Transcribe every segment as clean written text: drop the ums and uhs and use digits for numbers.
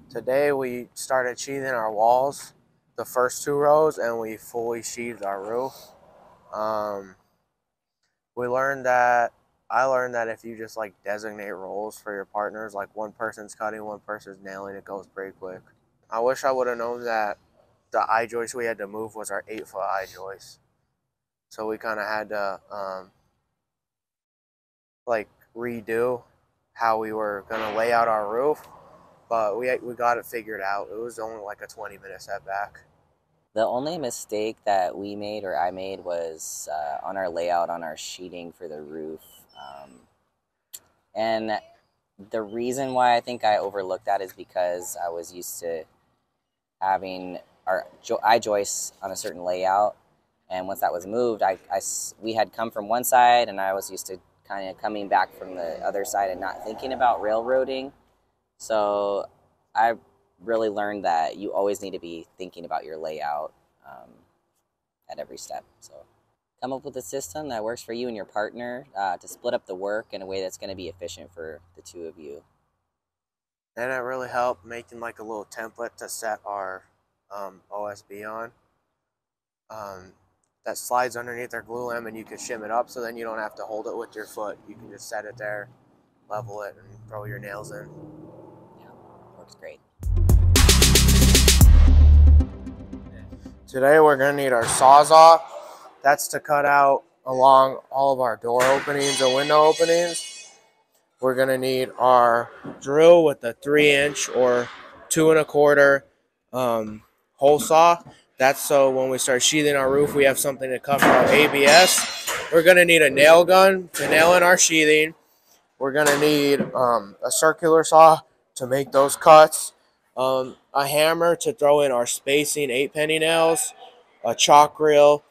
Today we started sheathing our walls, the first 2 rows, and we fully sheathed our roof. We learned that I learned that if you just like designate roles for your partners, like one person's cutting, one person's nailing, it goes pretty quick. I wish I would have known that the eye joist we had to move was our 8-foot eye joist. So we kind of had to like redo how we were gonna lay out our roof, but we got it figured out. It was only like a 20-minute setback. The only mistake that we made or I made was on our layout on our sheeting for the roof. And the reason why I think I overlooked that is because I was used to having our eye joists on a certain layout. And once that was moved, we had come from one side and I was used to kind of coming back from the other side and not thinking about railroading. So I really learned that you always need to be thinking about your layout at every step. So come up with a system that works for you and your partner to split up the work in a way that's going to be efficient for the two of you. And it really helped making like a little template to set our OSB on. That slides underneath our glue lamp and you can shim it up so then you don't have to hold it with your foot. You can just set it there, level it, and throw your nails in. Yeah, works great. Today we're going to need our Sawzall. That's to cut out along all of our door openings and window openings. We're going to need our drill with the 3-inch or 2 1/4 hole saw. That's so when we start sheathing our roof, we have something to cover our ABS. We're going to need a nail gun to nail in our sheathing. We're going to need a circular saw to make those cuts, a hammer to throw in our spacing 8-penny nails, a chalk reel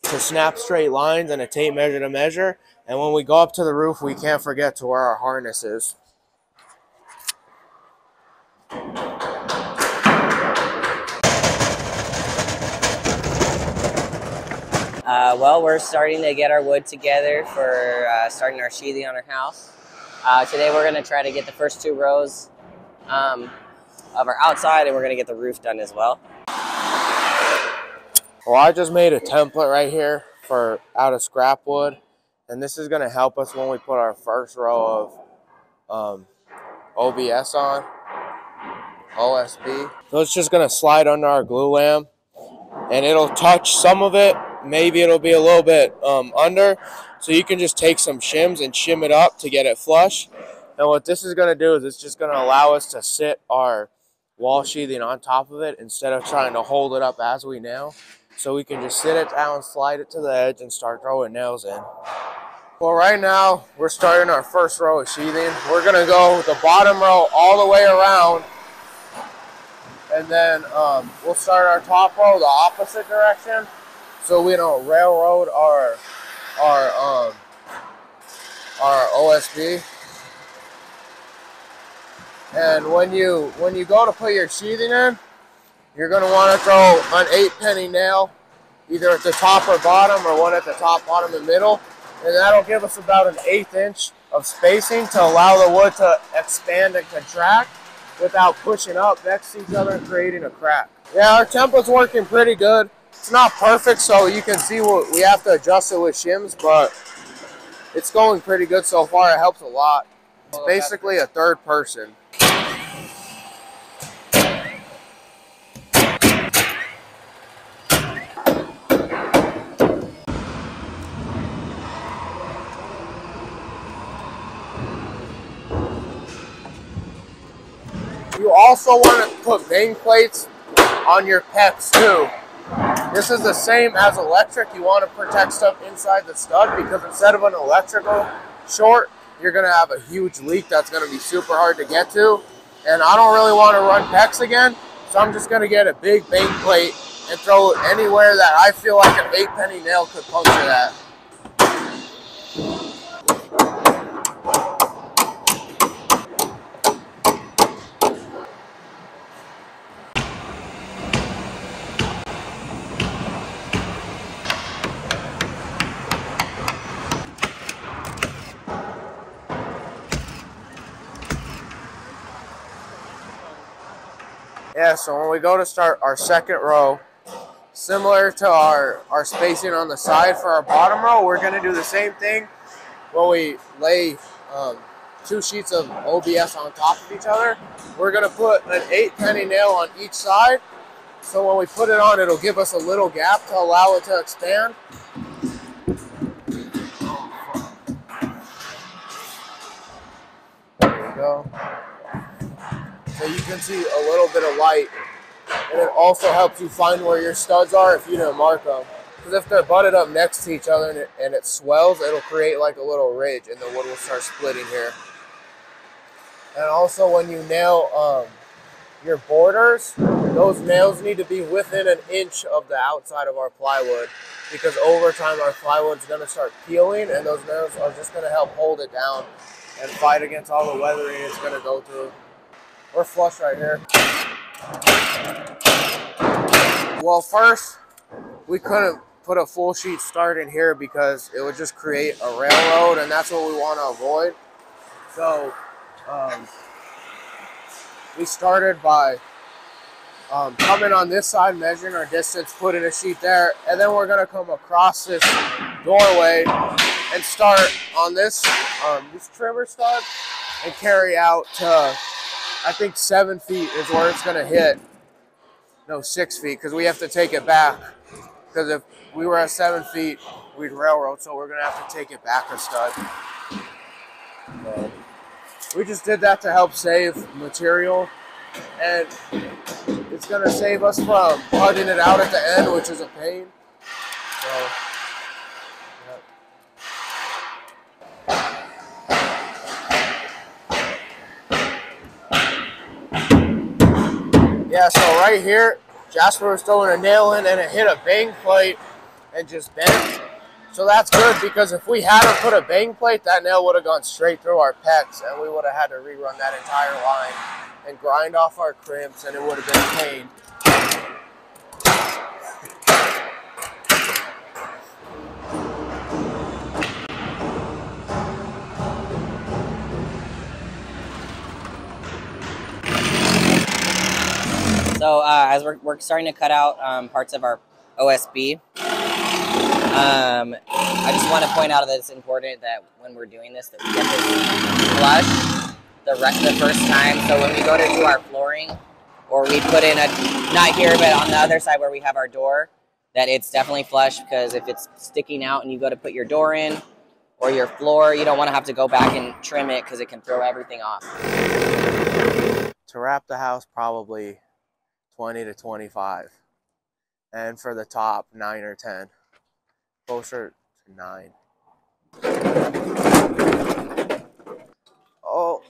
to snap straight lines, and a tape measure to measure. And when we go up to the roof, we can't forget to wear our harnesses. Well, we're starting to get our wood together for starting our sheathing on our house. Today we're going to try to get the first 2 rows of our outside, and we're going to get the roof done as well. Well, I just made a template right here out of scrap wood, and this is going to help us when we put our first row of OBS on, OSB. So it's just going to slide under our glue lamp, and it'll touch some of it. Maybe it'll be a little bit under, so you can just take some shims and shim it up to get it flush. And what this is going to do is it's just going to allow us to sit our wall sheathing on top of it instead of trying to hold it up as we nail. So we can just sit it down, slide it to the edge, and start throwing nails in. Well, right now we're starting our first row of sheathing. We're going to go the bottom row all the way around, and then we'll start our top row the opposite direction, so we don't railroad our OSB. And when you go to put your sheathing in, you're going to want to throw an 8-penny nail either at the top or bottom, or one at the top, bottom, and middle, and that'll give us about an 1/8 inch of spacing to allow the wood to expand and contract without pushing up next to each other and creating a crack. Yeah, our template's working pretty good. It's not perfect, so you can see what we have to adjust it with shims, but it's going pretty good so far. It helps a lot. It's basically a third person. You also want to put bang plates on your peps too. This is the same as electric. You want to protect stuff inside the stud, because instead of an electrical short, you're going to have a huge leak that's going to be super hard to get to. And I don't really want to run PEX again, so I'm just going to get a big bang plate and throw it anywhere that I feel like an 8-penny nail could puncture that. Yeah, so when we go to start our second row, similar to our spacing on the side for our bottom row, we're going to do the same thing when we lay 2 sheets of OBS on top of each other. We're going to put an 8-penny nail on each side, so when we put it on, it'll give us a little gap to allow it to expand. There we go. So you can see a little bit of light, and it also helps you find where your studs are if you didn't mark them. Because if they're butted up next to each other and it swells, it'll create like a little ridge, and the wood will start splitting here. And also when you nail your borders, those nails need to be within an inch of the outside of our plywood, because over time our plywood's going to start peeling, and those nails are just going to help hold it down and fight against all the weathering it's going to go through. We're flush right here. Well, first, we couldn't put a full sheet start in here because it would just create a railroad, and that's what we want to avoid. So we started by coming on this side, measuring our distance, putting a sheet there, and then we're going to come across this doorway and start on this trimmer stud and carry out to, I think 7 feet is where it's going to hit. No, 6 feet, because we have to take it back. Because if we were at 7 feet, we'd railroad, so we're going to have to take it back a stud. So we just did that to help save material, and it's going to save us from cutting it out at the end, which is a pain. So, yeah, so right here, Jasper was throwing a nail in and it hit a bang plate and just bent. So that's good, because if we hadn't put a bang plate, that nail would have gone straight through our pecs, and we would have had to rerun that entire line and grind off our crimps, and it would have been a pain. So as we're starting to cut out parts of our OSB, I just want to point out that it's important that when we're doing this, that we get this flush the first time. So when we go to do our flooring, or we put in not here, but on the other side where we have our door, that it's definitely flush, because if it's sticking out and you go to put your door in or your floor, you don't want to have to go back and trim it, because it can throw everything off. To wrap the house, probably 20 to 25. And for the top, 9 or 10. Closer to 9. Oh.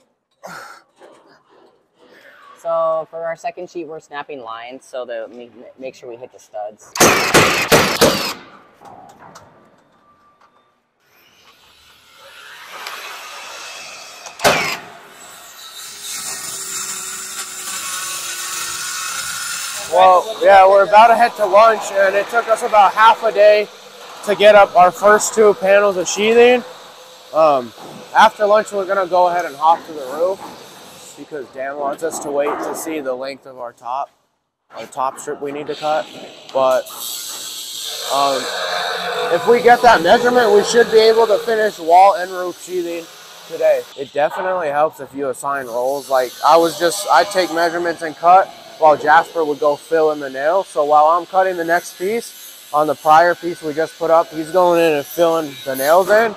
So for our second sheet, we're snapping lines so that we make sure we hit the studs. Well, yeah, we're about to head to lunch, and it took us about half a day to get up our first 2 panels of sheathing. After lunch, we're going to go ahead and hop to the roof, because Dan wants us to wait to see the length of our top strip we need to cut. But if we get that measurement, we should be able to finish wall and roof sheathing today. It definitely helps if you assign roles. Like I'd take measurements and cut, while Jasper would go fill in the nail. So while I'm cutting the next piece, on the prior piece we just put up, he's going in and filling the nails in,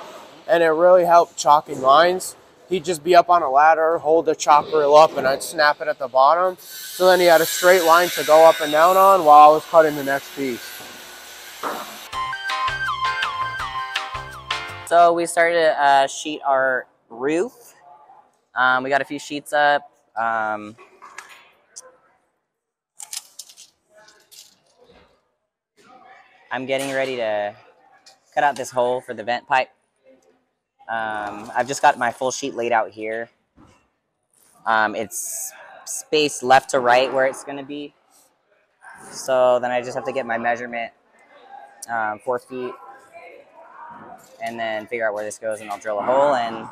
and it really helped chalking lines. He'd just be up on a ladder, hold the chalk reel up, and I'd snap it at the bottom. So then he had a straight line to go up and down on while I was cutting the next piece. So we started to sheet our roof. We got a few sheets up. I'm getting ready to cut out this hole for the vent pipe. I've just got my full sheet laid out here. It's spaced left to right where it's going to be. So then I just have to get my measurement, 4 feet, and then figure out where this goes, and I'll drill a hole and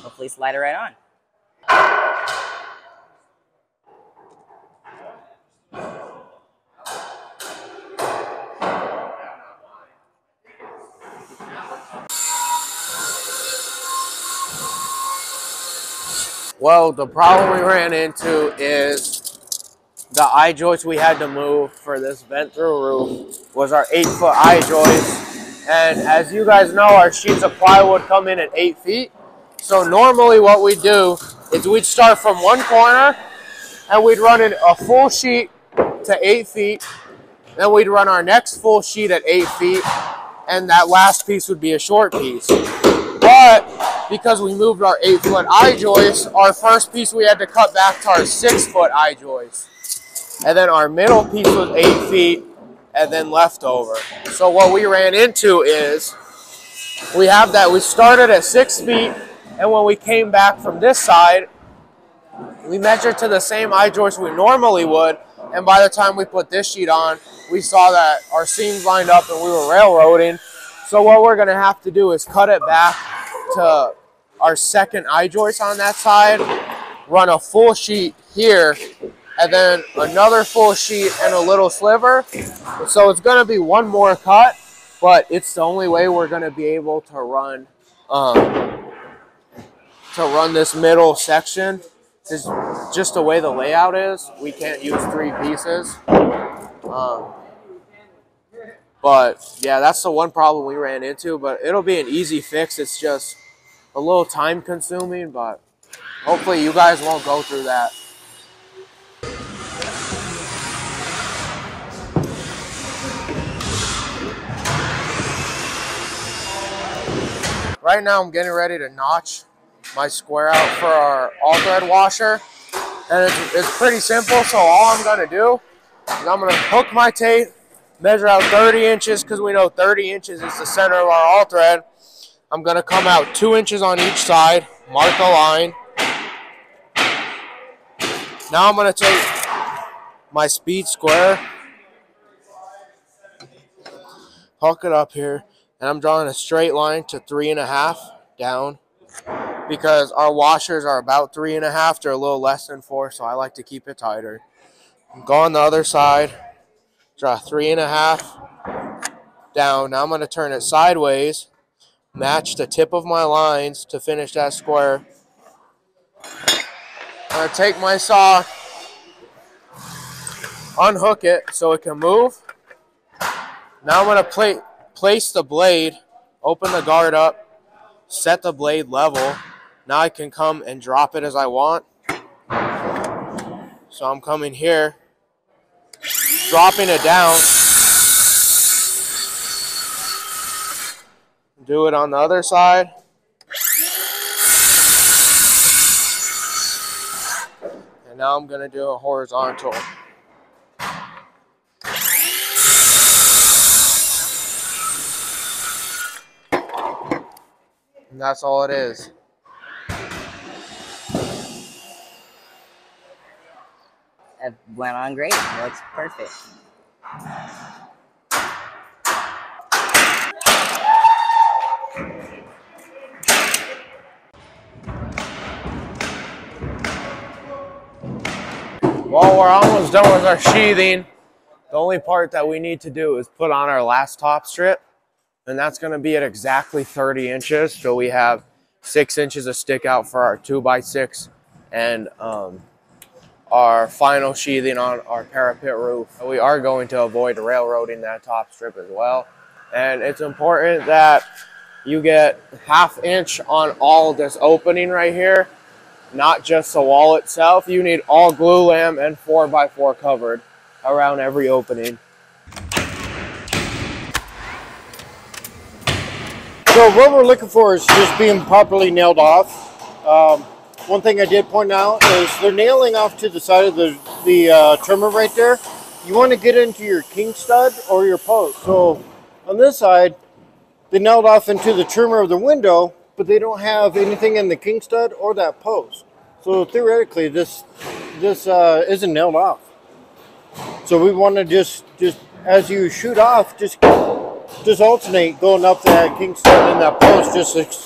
hopefully slide it right on. Well, the problem we ran into is the eye joist we had to move for this vent through roof was our 8-foot eye joist. And as you guys know, our sheets of plywood come in at 8 feet. So normally what we do is we'd start from one corner and we'd run in a full sheet to 8 feet. Then we'd run our next full sheet at 8 feet. And that last piece would be a short piece. But because we moved our 8-foot eye joist, our first piece we had to cut back to our 6-foot eye joist. And then our middle piece was 8 feet and then leftover. So what we ran into is we started at 6 feet, and when we came back from this side, we measured to the same eye joist we normally would, and by the time we put this sheet on, we saw that our seams lined up and we were railroading. So what we're gonna have to do is cut it back to our second eye joist on that side, run a full sheet here, and then another full sheet and a little sliver. So it's gonna be one more cut, but it's the only way we're gonna be able to run this middle section. Is just the way the layout is. We can't use 3 pieces. But yeah, that's the one problem we ran into, but it'll be an easy fix. It's just a little time consuming, but hopefully you guys won't go through that. Right now I'm getting ready to notch my square out for our all-thread washer, and it's pretty simple. So all I'm gonna do is I'm gonna hook my tape, measure out 30 inches because we know 30 inches is the center of our all-thread. I'm gonna come out 2 inches on each side, mark a line. Now I'm gonna take my speed square, hook it up here, and I'm drawing a straight line to 3.5 down, because our washers are about 3.5. They're a little less than 4, so I like to keep it tighter. Go on the other side, draw 3.5 down. Now I'm going to turn it sideways, match the tip of my lines to finish that square. I'm going to take my saw, unhook it so it can move. Now I'm going to place the blade, open the guard up, set the blade level. Now I can come and drop it as I want. So I'm coming here, dropping it down. Do it on the other side. And now I'm going to do a horizontal. And that's all it is. It went on great. It looks perfect. Well, we're almost done with our sheathing. The only part that we need to do is put on our last top strip, and that's going to be at exactly 30 inches. So we have 6 inches of stick out for our 2x6 and our final sheathing on our parapet roof. We are going to avoid railroading that top strip as well. And it's important that you get 1/2 inch on all this opening right here, not just the wall itself. You need all glue lam and 4x4 covered around every opening. So what we're looking for is just being properly nailed off. One thing I did point out is they're nailing off to the side of the trimmer right there. You want to get into your king stud or your post. So on this side, they nailed off into the trimmer of the window, but they don't have anything in the king stud or that post. So theoretically, this isn't nailed off. So we want to just as you shoot off, just alternate going up that king stud and that post, just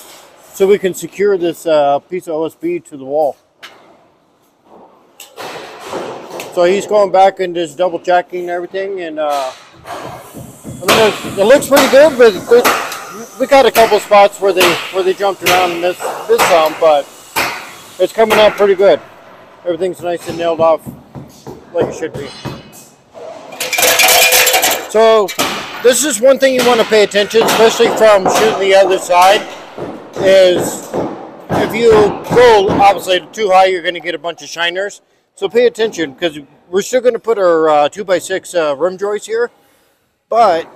so we can secure this piece of OSB to the wall. So he's going back and just double checking everything, and I mean, it looks pretty good, but we got a couple spots where they jumped around and missed some, but it's coming out pretty good. Everything's nice and nailed off like it should be. So this is one thing you want to pay attention, especially from shooting the other side, is if you go obviously too high, you're going to get a bunch of shiners. So pay attention, because we're still going to put our 2x6 rim joist here, but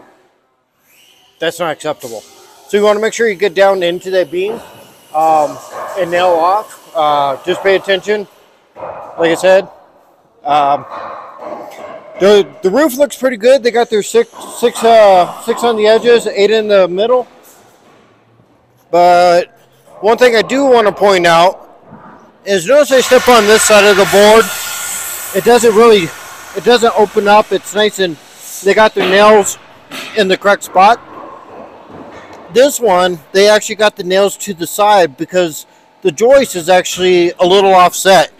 that's not acceptable. So you want to make sure you get down into that beam and nail off. Just pay attention. Like I said, the roof looks pretty good. They got their six on the edges, 8 in the middle. But one thing I do want to point out is, notice I step on this side of the board. It doesn't open up. It's nice, and they got their nails in the correct spot. This one, they actually got the nails to the side because the joist is actually a little offset.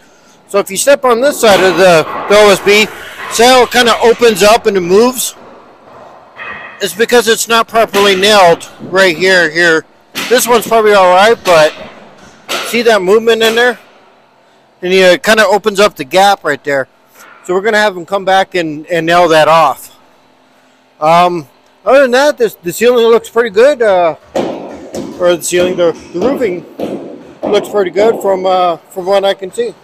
So if you step on this side of the OSB, see how it kind of opens up and it moves? It's because it's not properly nailed right here. This one's probably all right, but see that movement in there? And it kind of opens up the gap right there. So we're going to have them come back and nail that off. Other than that, the ceiling looks pretty good. Or the roofing looks pretty good from what I can see.